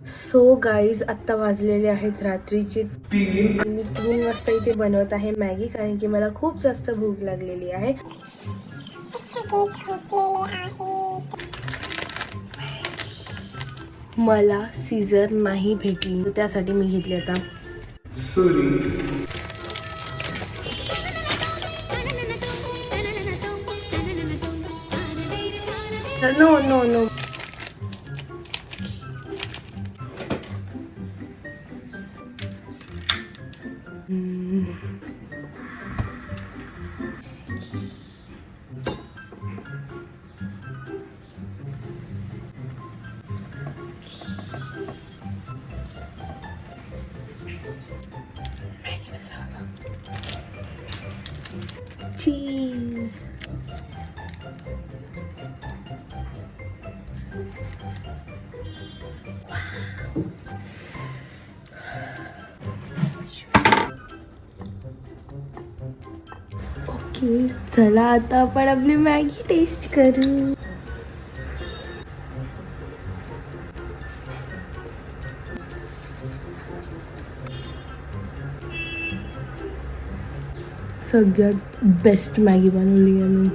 So guys आत्ता वाजलेले आहेत रात्रीचे 3 आणि मी 3 वाजता इथे बनवत आहे मॅगी, कारण की मला खूप जास्त भूक लागलेली आहे. मला सीझर नाही भेटली, त्यासाठी मी घेतली आता नो नो नो. चीज. ओके, चला आता आपण आपली मॅगी टेस्ट करू. सगळ्यात बेस्ट मॅगी बनवली आहे मी,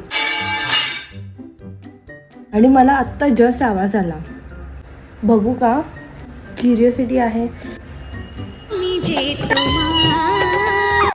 आणि मला आत्ता जस्ट आवाज आला. बघू का? क्युरिओसिटी आहे.